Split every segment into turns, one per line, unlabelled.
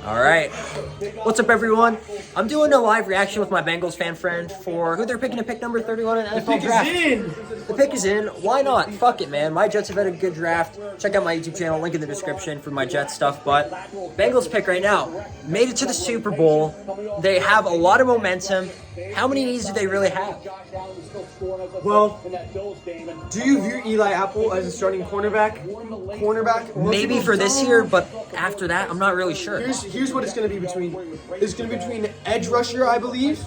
All right. What's up, everyone? I'm doing a live reaction with my Bengals fan friend for who they're picking to pick number 31 in the NFL draft. The pick is in. Why not? Fuck it, man. My Jets have had a good draft. Check out my YouTube channel, link in the description for my Jets stuff. But Bengals pick right now. Made it to the Super Bowl. They have a lot of momentum. How many needs do they really have?
Well, do you view Eli Apple as a starting cornerback?
Maybe for this year, but after that, I'm not really sure.
Here's what it's going to be between. It's going to be between edge rusher, I believe.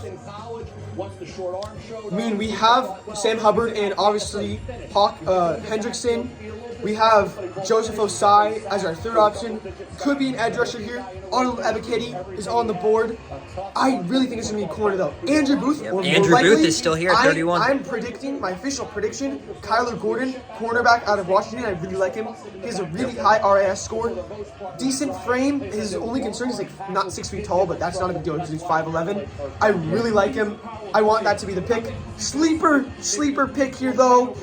I mean, we have Sam Hubbard and obviously Hendrickson. We have Joseph Osai as our third option. Could be an edge rusher here. Arnold Ebiketie is on the board. I really think it's going to be corner, though. Andrew Booth.
Yep. Andrew Booth is still here at 31.
I'm predicting, my official prediction, Kyler Gordon, cornerback out of Washington. I really like him. He has a really high RAS score. Decent frame. His only concern is not 6 feet tall, but that's not a big deal because he's 5'11". I really like him. I want that to be the pick. Sleeper pick here, though,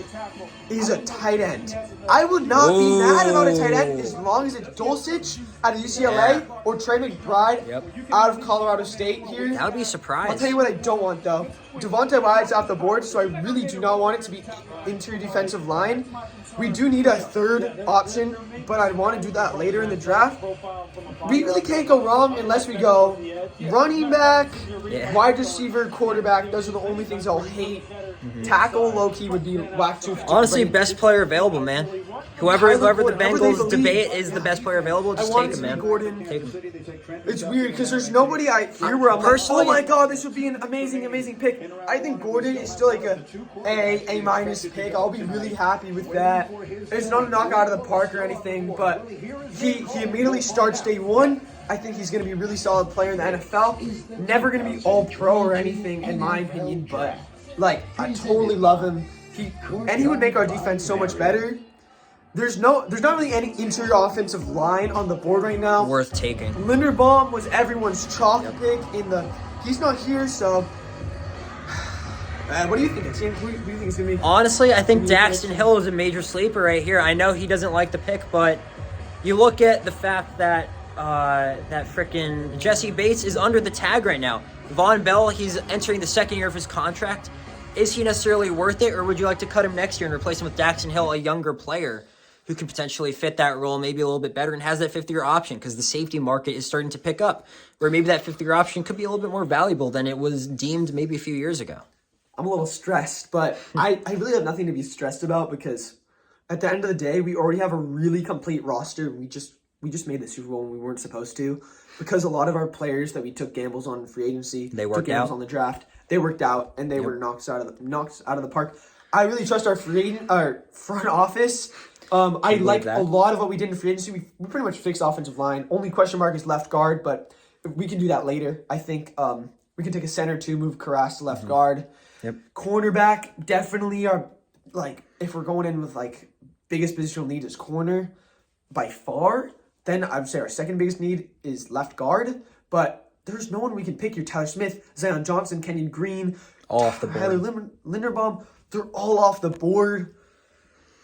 is a tight end. I would not be mad about a tight end as long as it's Dulcich out of UCLA or Trey McBride out of Colorado State here.
That would be a surprise.
I'll tell you what I don't want, though. Devontae Wyatt's off the board, so I really do not want it to be interior defensive line. We do need a third option, but I want to do that later in the draft. We really can't go wrong unless we go running back, wide receiver, quarterback. Those are the only things I'll hate. Tackle, low-key would be whack too.
Honestly, best player available, man. Whoever the Bengals debate is the best player available, just take him, man.
Gordon.
Take him.
It's weird because there's nobody I hear where I'm
personally,
like, oh my god, this would be an amazing pick. I think Gordon is still like A minus pick. I'll be really happy with that. It's not a knock out of the park or anything, but he immediately starts day one. I think he's going to be a really solid player in the NFL. Never going to be all pro or anything, in my opinion, but like, I totally love him. He would make our defense so much better. There's not really any interior offensive line on the board right now.
Worth taking.
Linderbaum was everyone's chalk pick he's not here, so what do you think? Who do you think it's going to be?
Honestly, I think Daxton Hill is a major sleeper right here. I know he doesn't like the pick, but you look at the fact that that frickin' Jesse Bates is under the tag right now. Von Bell, he's entering the second year of his contract. Is he necessarily worth it, or would you like to cut him next year and replace him with Daxton Hill, a younger player who could potentially fit that role maybe a little bit better and has that fifth-year option because the safety market is starting to pick up, where maybe that fifth-year option could be a little bit more valuable than it was deemed maybe a few years ago?
I'm a little stressed, but I really have nothing to be stressed about because at the end of the day, we already have a really complete roster. We just made the Super Bowl when we weren't supposed to because a lot of our players that we took gambles on in free agency, took gambles on the draft, they worked out and they were knocked out of the park. I really trust our front office. I like a lot of what we did in free agency. We pretty much fixed offensive line. Only question mark is left guard, but we can do that later. I think we can take a center too, move Karras to left guard.
Yep.
Cornerback definitely are if we're going in with biggest positional need is corner by far. Then I would say our second biggest need is left guard, but there's no one we can pick here. Tyler Smith, Zion Johnson, Kenyon Green,
all off the board.
Tyler Linderbaum, they're all off the board.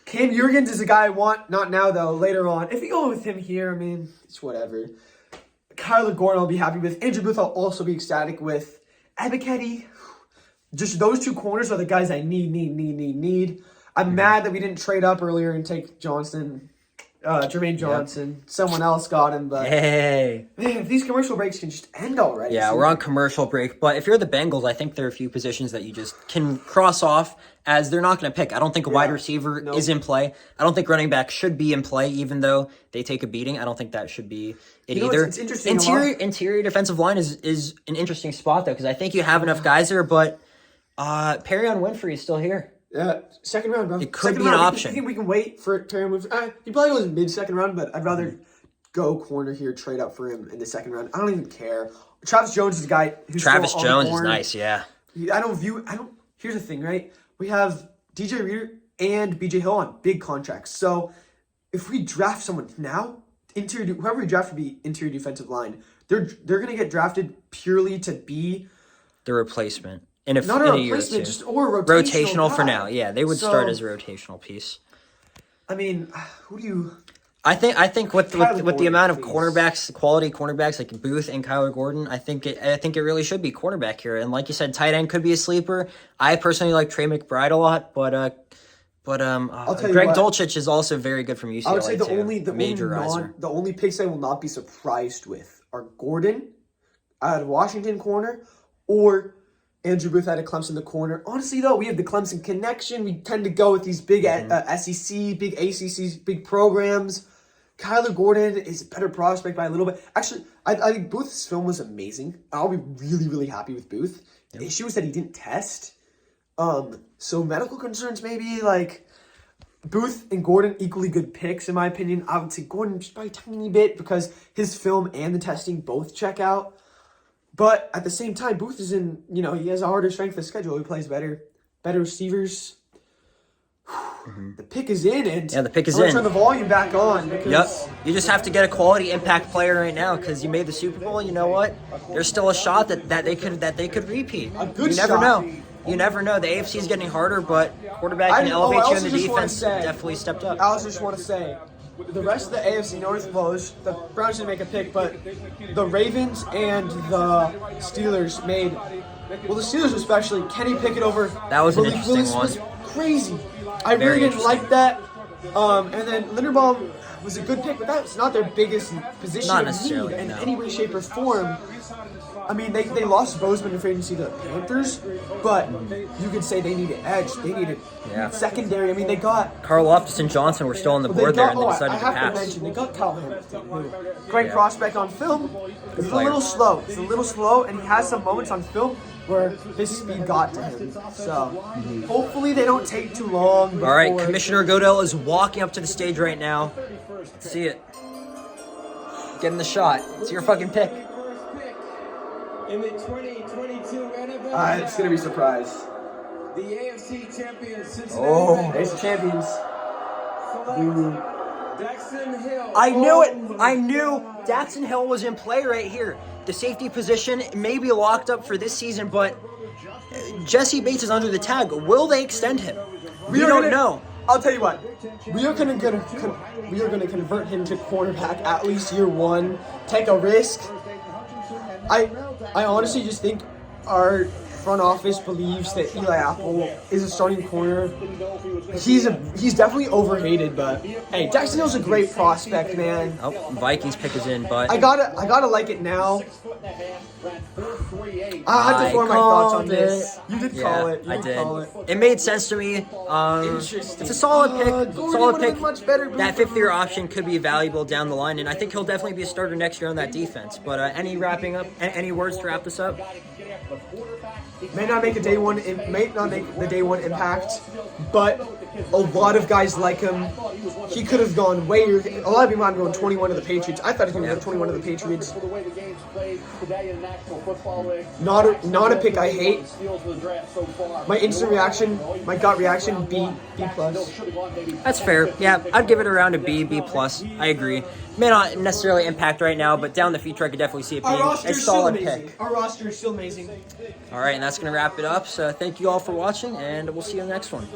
Cam Jurgens is a guy I want, not now though, later on. If you go with him here, I mean, it's whatever. Kyler Gordon I'll be happy with. Andrew Booth I'll also be ecstatic with. Ebiketie, just those two corners are the guys I need. I'm mad that we didn't trade up earlier and take Jermaine Johnson. Someone else got him, but
hey,
man, if these commercial breaks can just end already.
Yeah, we're on commercial break, but if you're the Bengals, I think there are a few positions that you just can cross off as they're not going to pick. I don't think a wide receiver is in play. I don't think running back should be in play, even though they take a beating. I don't think that should be it either.
It's interesting.
Interior defensive line is an interesting spot though, because I think you have enough guys there, but Perrion Winfrey is still here.
Yeah, second round, bro.
It could be an option.
I think we can wait for Terry Moves. He probably goes mid-second round, but I'd rather go corner here, trade up for him in the second round. I don't even care. Travis Jones is a guy who's
Travis Jones is nice, yeah.
Here's the thing, right? We have DJ Reader and BJ Hill on big contracts. So if we draft someone now, whoever we draft would be interior defensive line. They're gonna get drafted purely to be
the replacement. In a year or two.
Or
rotational for now. Yeah, they would start as a rotational piece.
I mean, who do you...
I think with
Kyler
the
Gordon,
amount of
please.
cornerbacks, quality cornerbacks like Booth and Kyler Gordon, I think it really should be cornerback here. And like you said, tight end could be a sleeper. I personally like Trey McBride a lot, but
tell you
Greg
what.
Dulcich is also very good from UCLA.
I would say
major riser.
the only picks I will not be surprised with are Gordon out of Washington corner or Andrew Booth out of Clemson the corner. Honestly, though, we have the Clemson connection. We tend to go with these big SEC, big ACCs, big programs. Kyler Gordon is a better prospect by a little bit. Actually, I think Booth's film was amazing. I'll be really, really happy with Booth. The issue is that he didn't test. So medical concerns maybe, like, Booth and Gordon, equally good picks, in my opinion. I would say Gordon just by a tiny bit because his film and the testing both check out. But at the same time, Booth is in, he has a harder strength of schedule. He plays better receivers. The pick is in, and
the pick is
I'm gonna
in.
turn the volume back on. Because
Yep. You just have to get a quality impact player right now because you made the Super Bowl. You know what? There's still a shot that they could repeat.
A good
You never
shot.
know. You never know. The AFC is getting harder, but quarterback can elevate you, and the defense definitely stepped up.
I also just want to say, the rest of the AFC North, the Browns didn't make a pick, but the Ravens and the Steelers made. Well, the Steelers especially, Kenny Pickett over.
That was an
Malik
interesting
Willis
one.
was crazy. I
Very
really didn't
interesting.
like that. And then Linderbaum was a good pick, but that's not their biggest position
Not
of
necessarily,
need in
no.
any way, shape, or form. I mean, they lost Bozeman in free agency to the Panthers, but you could say they needed edge. They needed secondary. I mean, they got.
Carl Loftus and Johnson were still on the
They
board there,
got,
and they decided
I
to
have to
pass.
mention, they got Kyle Hamilton, who, great prospect on film. He's a little slow. He's a little slow, and he has some moments on film where his speed got to him. So, hopefully they don't take too long.
All right,
before-
Commissioner Godell is walking up to the stage right now. Let's see it. Getting the shot. It's your fucking pick.
In the 2022 NFL
It's going to be a surprise.
the AFC Champion Cincinnati
Oh,
Bengals
it's champions.
select Daxton Hill.
I knew it. I knew Daxton Hill was in play right here. The safety position may be locked up for this season, but Jesse Bates is under the tag. Will they extend him? We don't know.
I'll tell you what. We are going to convert him to cornerback at least year one. Take a risk. I honestly just think our front office believes that Eli Apple is a starting corner. He's definitely overhated, but hey, Daxton Hill's a great prospect, man.
Oh, Vikings pick is in, but
I gotta like it now. I had to form my thoughts on this. You did call it.
I
You
did.
call it.
It made sense to me.
Interesting.
It's a solid pick.
Gordon
Solid
would've
pick.
been much better, but-
That fifth-year option could be valuable down the line, and I think he'll definitely be a starter next year on that defense. But any words to wrap this up?
May not make the day one impact, but a lot of guys like him. He could have gone way. A lot of people might have gone 21 to the Patriots. I thought he was going to go 21 to the Patriots. Not a pick I hate. My instant reaction, my gut reaction, B plus.
That's fair. Yeah, I'd give it around a B plus. I agree. May not necessarily impact right now, but down the future I could definitely see it being a solid pick.
Our roster is still amazing.
All right, and that's going to wrap it up. So thank you all for watching, and we'll see you in the next one.